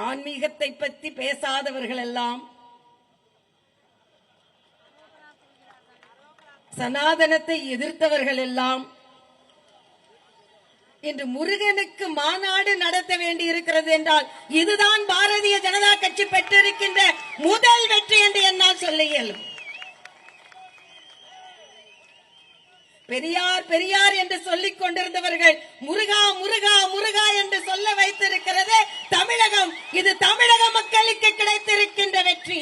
ஆன்மீகத்தை பற்றி பேசாதவர்கள் எல்லாம், சனாதனத்தை எதிர்த்தவர்கள் எல்லாம் இன்று முருகனுக்கு மாநாடு நடத்த வேண்டி இருக்கிறது என்றால் இதுதான் பாரதிய ஜனதா கட்சி பெற்றிருக்கின்ற முதல் வெற்றி என்று என்னால் சொல்ல இயலும். பெரியார் பெரியார் என்று சொல்லிக் கொண்டிருந்தவர்கள் முருகா முருகா முருகா என்று சொல்ல வைத்திருக்கிறது தமிழகம். இது தமிழக மக்களுக்கு கிடைத்திருக்கின்ற வெற்றி.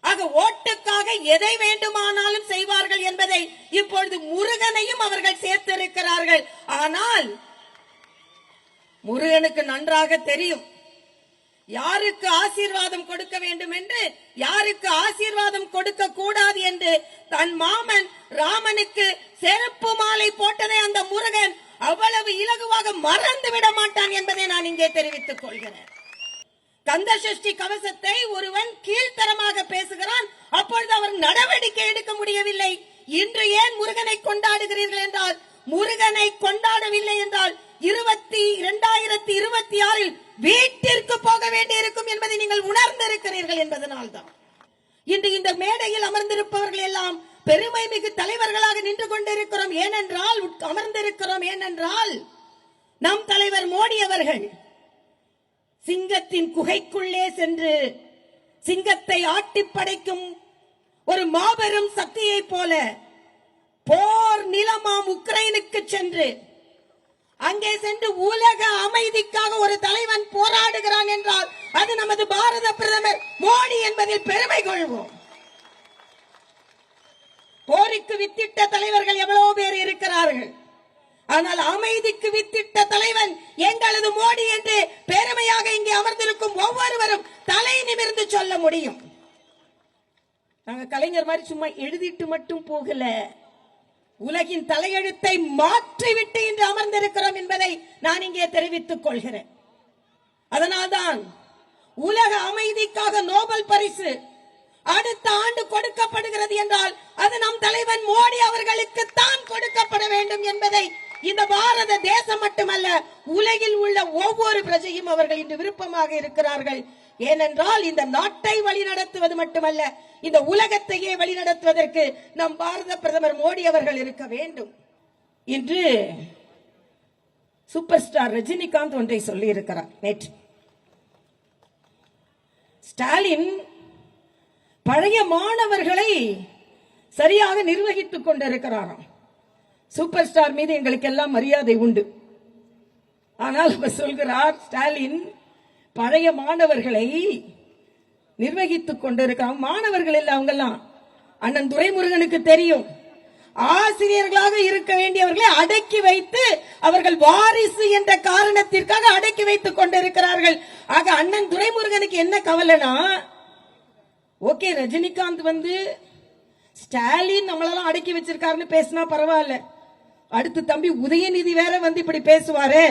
ஆக ஓட்டுக்காக எதை வேண்டுமானாலும் செய்வார்கள் என்பதை இப்பொழுது முருகனையும் அவர்கள் சேர்த்திருக்கிறார்கள். ஆனால் முருகனுக்கு நன்றாக தெரியும் யாருக்கு ஆசீர்வாதம் கொடுக்க வேண்டும் என்று, யாருக்கு ஆசீர்வாதம் கொடுக்க கூடாது என்று. தன் மாமன் ராமனுக்கு செருப்பு மாலை போட்டதை அந்த முருகன் அவ்வளவு இலகுவாக மறந்து விட மாட்டான் என்பதை நான் இங்கே தெரிவித்துக் கொள்கிறேன். கந்த சஷ்டி கவசத்தை ஒருவன் கீழ்த்தரமாக பேசுகிறான், அப்பொழுது அவர் நடவடிக்கை எடுக்க முடியவில்லை. இன்று ஏன் முருகனை கொண்டாடுகிறீர்கள் என்றால், முருகனை கொண்டாடவில்லை என்றால் 2026 வீட்டிற்கு போக வேண்டியிருக்கும் என்பதை நீங்கள் உணர்ந்திருக்கிறீர்கள் என்பதனால்தான் இன்று இந்த மேடையில் அமர்ந்திருப்பவர்கள் எல்லாம் பெருமை மிகு தலைவர்களாக நின்று கொண்டிருக்கிறோம். ஏனென்றால் நம் தலைவர் மோடி அவர்கள் சிங்கத்தின் குகைக்குள்ளே சென்று சிங்கத்தை ஆட்டி படைக்கும் ஒரு மாபெரும் சக்தியை போல போர் நிலமாம் உக்ரைனுக்கு சென்று அங்கே சென்று உலக அமைதிக்காக ஒரு தலைவன் போராடுகிறான் என்றால் அது நமது பாரத பிரதமர் மோடி என்பதில் பெருமை கொள்வோம். போருக்கு வித்திட்ட தலைவர்கள் எவ்வளவு பேர் இருக்கிறார்கள், ஆனால் அமைதிக்கு வித்திட்ட தலைவன் எங்களது மோடி என்று பெருமையாக இங்கே அமர்ந்திருக்கும் ஒவ்வொருவரும் தலை நிமிர்ந்து சொல்ல முடியும். நாங்க கலைஞர் மாதிரி சும்மா எழுதிட்டு மட்டும் போகல, உலகின் தலையெழுத்தை மாற்றிவிட்டு இன்று அமர்ந்திருக்கிறோம் என்பதை நான் இங்கே தெரிவித்துக் கொள்கிறேன். அதனால்தான் உலக அமைதிக்காக நோபல் பரிசு அடுத்த ஆண்டு கொடுக்கப்படுகிறது என்றால் அது நம் தலைவன் மோடி அவர்களுக்கு தான் கொடுக்கப்பட வேண்டும் என்பதை இந்த பாரத தேசம் மட்டுமல்ல உலகில் உள்ள ஒவ்வொரு பிரஜையும் அவர்கள் இன்று விருப்பமாக இருக்கிறார்கள். ஏனென்றால் இந்த நாட்டை வழிநடத்துவது மட்டுமல்ல, இந்த உலகத்தையே வழிநடத்துவதற்கு நம் பாரத பிரதமர் மோடி அவர்கள் இருக்க வேண்டும். இன்று சூப்பர் ஸ்டார் ரஜினிகாந்த் ஒன்றை சொல்லி இருக்கிறார். நேற்று ஸ்டாலின் பழைய மாணவர்களை சரியாக நிர்வகித்துக் கொண்டிருக்கிறாராம். சூப்பர் ஸ்டார் மீது எங்களுக்கு எல்லாம் மரியாதை உண்டு, ஆனால் அவர் சொல்கிறார் ஸ்டாலின் பழைய மாணவர்களை நிர்வகித்துக் கொண்டிருக்கிறார். மாணவர்கள் இல்ல, அவங்க எல்லாம் அண்ணன் துரைமுருகனுக்கு தெரியும். ஆசிரியர்களாக இருக்க வேண்டியவர்களை அடக்கி வைத்து அவர்கள் வாரிசு என்ற காரணத்திற்காக அடக்கி வைத்துக் கொண்டிருக்கிறார்கள். ஆக அண்ணன் துரைமுருகனுக்கு என்ன கவலைனா, ஓகே ரஜினிகாந்த் வந்து ஸ்டாலின் நம்மளெல்லாம் அடக்கி வச்சிருக்காருன்னு பேசினா பரவாயில்ல, அடுத்து தம்பி உதயநிதி வேற வந்து இப்படி பேசுவாரு,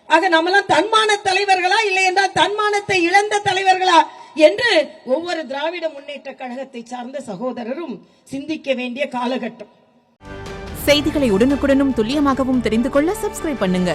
ஆக நம்மளாம் தன்மான தலைவர்களா இல்லை என்றால் தன்மானத்தை இழந்த தலைவர்களா என்று ஒவ்வொரு திராவிட முன்னேற்ற கழகத்தை சார்ந்த சகோதரரும் சிந்திக்க வேண்டிய காலகட்டம். செய்திகளை உடனுக்குடனும் துல்லியமாகவும் தெரிந்து கொள்ள சப்ஸ்கிரைப் பண்ணுங்க.